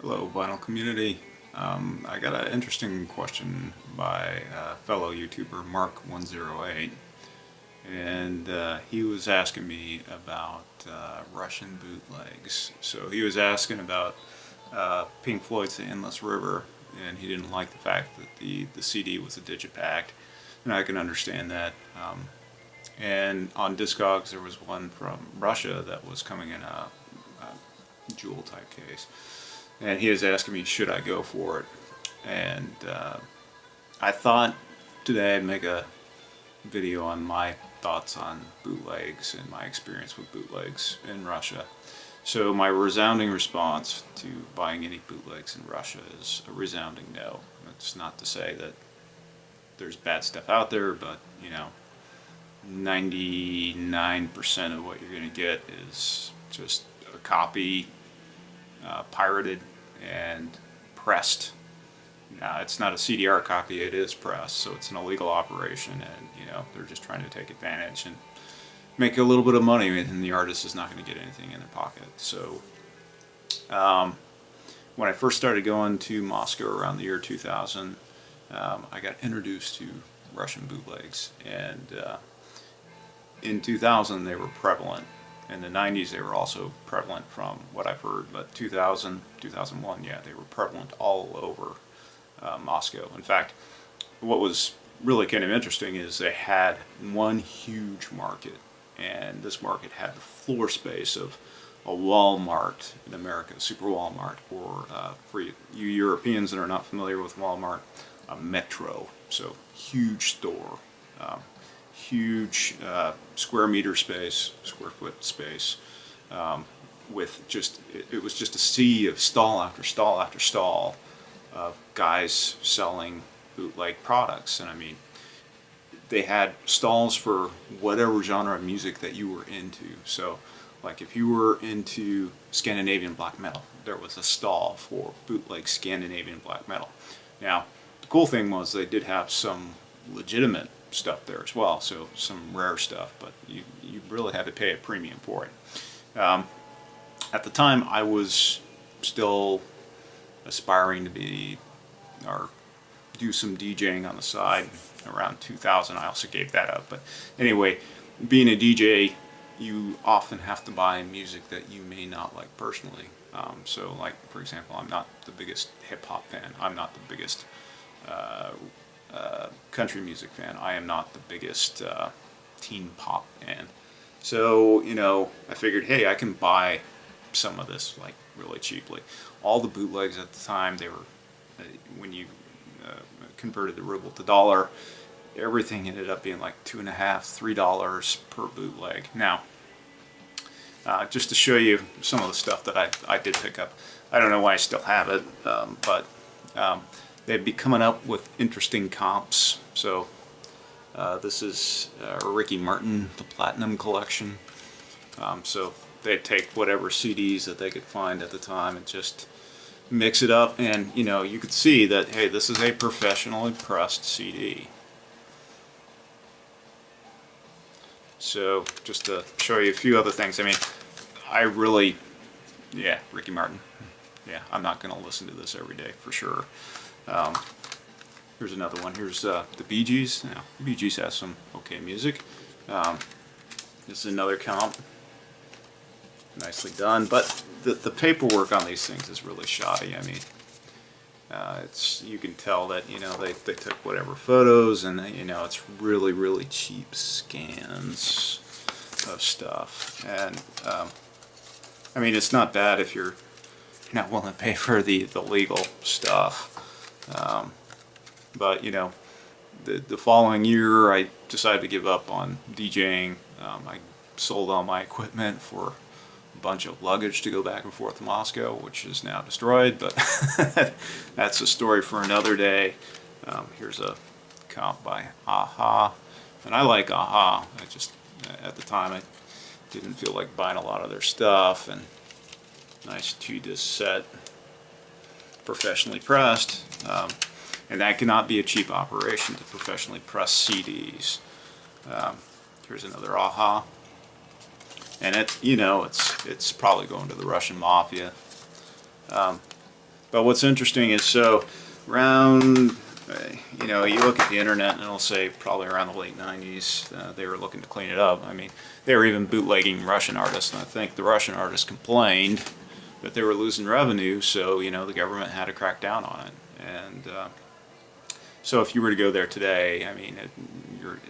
Hello, vinyl community. I got an interesting question by fellow YouTuber Mark108, and he was asking me about Russian bootlegs. So he was asking about Pink Floyd's The Endless River, and he didn't like the fact that the CD was a digipack, and I can understand that. And on Discogs there was one from Russia that was coming in a jewel type case. And he was asking me, should I go for it? And I thought today I'd make a video on my thoughts on bootlegs and my experience with bootlegs in Russia. So my resounding response to buying any bootlegs in Russia is a resounding no. It's not to say that there's bad stuff out there, but 99% of what you're going to get is just a copy, pirated and pressed. Now, it's not a CDR copy, it is pressed, so it's an illegal operation, and they're just trying to take advantage and make a little bit of money, and the artist is not going to get anything in their pocket. So when I first started going to Moscow around the year 2000, I got introduced to Russian bootlegs, and in 2000 they were prevalent. In the 90s they were also prevalent from what I've heard, but 2000, 2001, yeah, they were prevalent all over Moscow. In fact, what was really kind of interesting is they had one huge market, and this market had the floor space of a Walmart in America, Super Walmart, or for you Europeans that are not familiar with Walmart, a Metro. So huge store. Huge square meter space, square foot space, with just, it was just a sea of stall after stall after stall of guys selling bootleg products. And I mean, they had stalls for whatever genre of music that you were into. So like if you were into Scandinavian black metal, there was a stall for bootleg Scandinavian black metal. Now, the cool thing was they did have some legitimate stuff there as well, so some rare stuff, but you really had to pay a premium for it. At the time I was still aspiring to be, or do some DJing on the side. Around 2000 I also gave that up, but anyway, being a DJ, you often have to buy music that you may not like personally. So like, for example, I'm not the biggest hip-hop fan, I'm not the biggest country music fan, I am not the biggest teen pop fan. So, I figured, hey, I can buy some of this like really cheaply. All the bootlegs at the time, they were, when you converted the ruble to dollar, everything ended up being like $2.50, $3 per bootleg. Now, just to show you some of the stuff that I did pick up, I don't know why I still have it, but they'd be coming up with interesting comps. So this is Ricky Martin, the Platinum Collection. So they'd take whatever CDs that they could find at the time and just mix it up, and you could see that, hey, this is a professionally pressed CD. So just to show you a few other things, I mean, I really, yeah, Ricky Martin. Yeah, I'm not going to listen to this every day for sure. Here's another one. Here's the Bee Gees. Now, the Bee Gees has some okay music. This is another comp. Nicely done, but the paperwork on these things is really shoddy. I mean, you can tell that they took whatever photos, and it's really cheap scans of stuff. And I mean, it's not bad if you're not willing to pay for the legal stuff. But the following year I decided to give up on DJing. I sold all my equipment for a bunch of luggage to go back and forth to Moscow, which is now destroyed, but that's a story for another day. Here's a comp by Aha, and I like Aha. I just, at the time, I didn't feel like buying a lot of their stuff. And nice 2-disc set, professionally pressed, and that cannot be a cheap operation to professionally press CDs. Here's another Aha, and it's probably going to the Russian mafia. But what's interesting is, so around, you look at the internet and it'll say probably around the late 90s, they were looking to clean it up. I mean, they were even bootlegging Russian artists, and I think the Russian artists complained that they were losing revenue, so, the government had to crack down on it. And so if you were to go there today, I mean,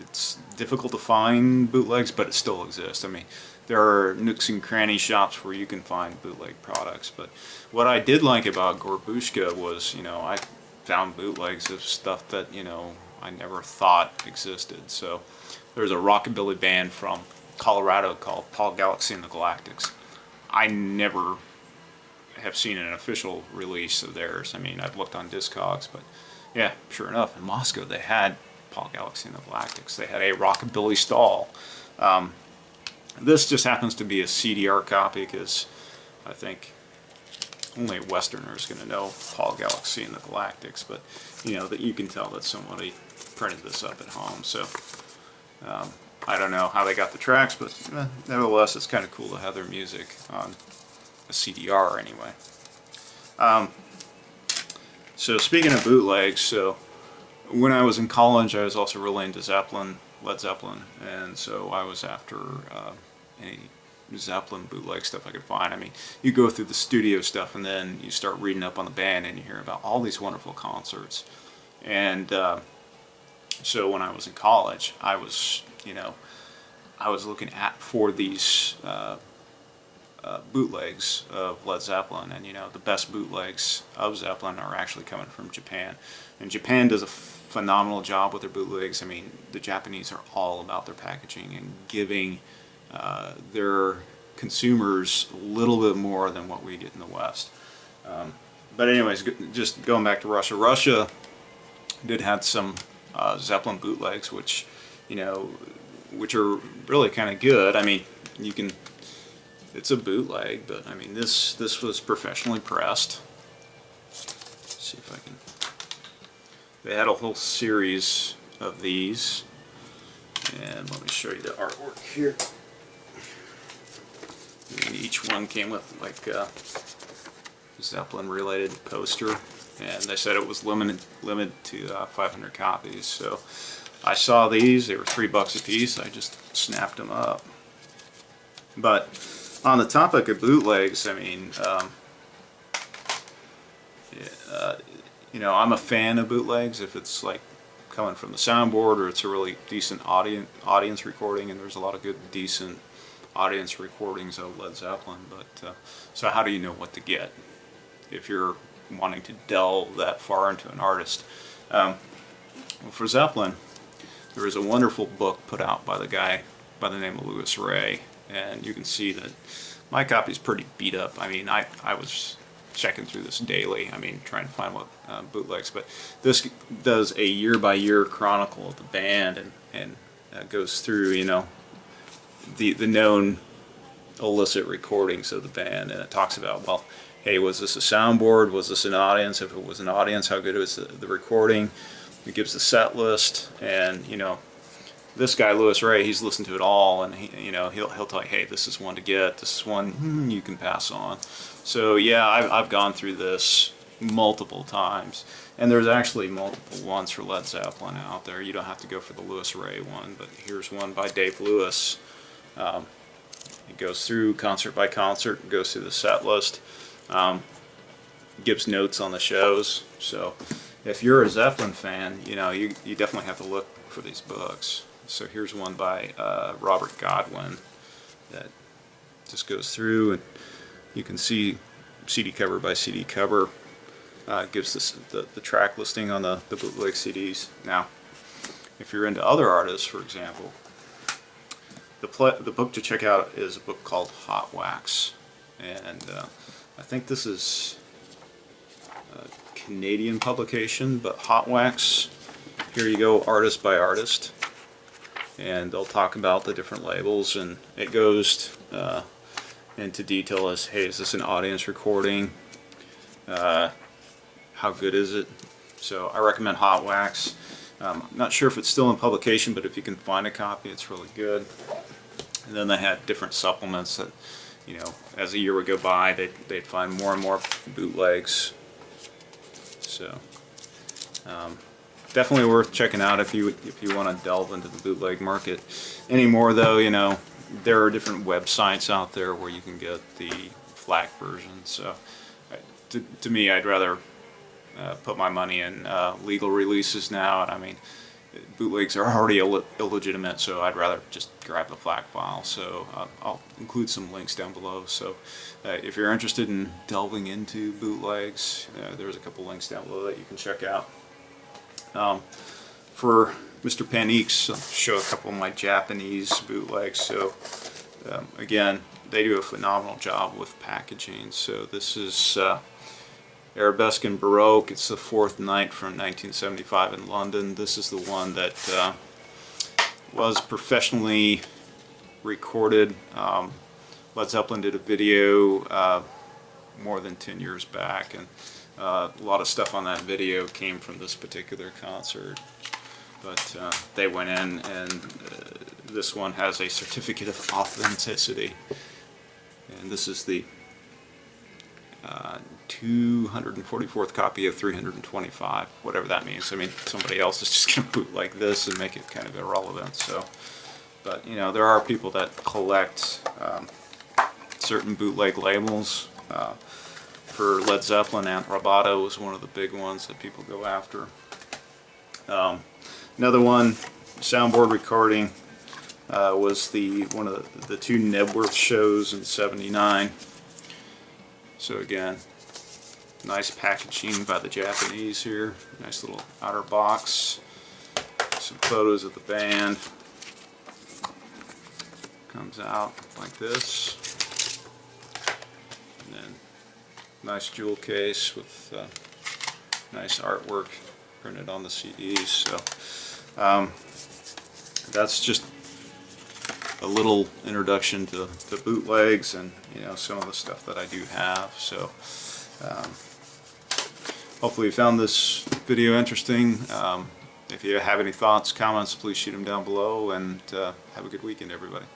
it's difficult to find bootlegs, but it still exists. I mean, there are nooks and cranny shops where you can find bootleg products. But what I did like about Gorbushka was, I found bootlegs of stuff that, I never thought existed. So there's a rockabilly band from Colorado called Paul Galaxy and the Galactics. I never have seen an official release of theirs. I mean, I've looked on Discogs, but yeah, sure enough, in Moscow they had Paul Galaxy and the Galactics. They had a rockabilly stall. This just happens to be a CDR copy because I think only a Westerner is going to know Paul Galaxy and the Galactics, but that you can tell that somebody printed this up at home. So I don't know how they got the tracks, but nevertheless, it's kind of cool to have their music on a CDR anyway. So speaking of bootlegs, so when I was in college, I was also really into Led Zeppelin, and so I was after any Zeppelin bootleg stuff I could find. I mean, you go through the studio stuff and then you start reading up on the band and you hear about all these wonderful concerts. And so when I was in college, I was looking for these bootlegs of Led Zeppelin, and the best bootlegs of Zeppelin are actually coming from Japan. And Japan does a phenomenal job with their bootlegs. I mean, the Japanese are all about their packaging and giving their consumers a little bit more than what we get in the West. But anyways, just going back to Russia. Russia did have some Zeppelin bootlegs, which are really kind of good. I mean, it's a bootleg, but I mean, this was professionally pressed. Let's see if I can. They had a whole series of these, and let me show you the artwork here. And each one came with like a Zeppelin related poster, and they said it was limited to 500 copies. So I saw these; they were $3 a piece. I just snapped them up. But on the topic of bootlegs, I mean, I'm a fan of bootlegs if it's like coming from the soundboard or it's a really decent audience recording, and there's a lot of good, decent audience recordings of Led Zeppelin. But so how do you know what to get if you're wanting to delve that far into an artist? Well, for Zeppelin, there is a wonderful book put out by the guy by the name of Louis Ray, and you can see that my copy is pretty beat up. I mean, I was checking through this daily, I mean, trying to find what bootlegs, but this does a year-by-year chronicle of the band, and goes through, the known illicit recordings of the band, and it talks about, well, hey, was this a soundboard? Was this an audience? If it was an audience, how good was the recording? It gives the set list, and this guy Louis Ray, he's listened to it all, and he'll tell you, hey, this is one to get. This is one you can pass on. So yeah, I've gone through this multiple times, and there's actually multiple ones for Led Zeppelin out there. You don't have to go for the Louis Ray one, but here's one by Dave Lewis. It goes through concert by concert, goes through the set list, gives notes on the shows. So if you're a Zeppelin fan, you definitely have to look for these books. So here's one by Robert Godwin that just goes through, and you can see CD cover by CD cover. Gives the track listing on the bootleg CDs. Now, if you're into other artists, for example, the book to check out is a book called Hot Wax, and I think this is a Canadian publication, but Hot Wax, here you go, artist by artist, and they'll talk about the different labels, and it goes into detail as, hey, is this an audience recording? How good is it? So I recommend Hot Wax. I'm not sure if it's still in publication, but if you can find a copy, it's really good. And then they had different supplements that, as the year would go by, they'd find more and more bootlegs. So definitely worth checking out if you want to delve into the bootleg market anymore. Though, you know, there are different websites out there where you can get the FLAC version. So to me, I'd rather put my money in legal releases now. And I mean, bootlegs are already illegitimate, so I'd rather just grab the FLAC file. So I'll include some links down below. So if you're interested in delving into bootlegs, there's a couple links down below that you can check out. For Mr. Paneeks, I'll show a couple of my Japanese bootlegs. So again, they do a phenomenal job with packaging. So this is Arabesque and Baroque. It's the Fourth Night from 1975 in London. This is the one that was professionally recorded. Led Zeppelin did a video more than 10 years back, and a lot of stuff on that video came from this particular concert. But they went in, and this one has a certificate of authenticity. And this is the 244th copy of 325, whatever that means. I mean, somebody else is just going to bootleg this and make it kind of irrelevant. So, but you know, there are people that collect certain bootleg labels. For Led Zeppelin, Aunt Roboto was one of the big ones that people go after. Another one, soundboard recording, was one of the two Nebworth shows in '79. So again, nice packaging by the Japanese here. Nice little outer box. Some photos of the band. Comes out like this. And then nice jewel case with nice artwork printed on the CDs. So that's just a little introduction to bootlegs and, you know, some of the stuff that I do have. So hopefully you found this video interesting. If you have any thoughts, comments, please shoot them down below, and have a good weekend, everybody.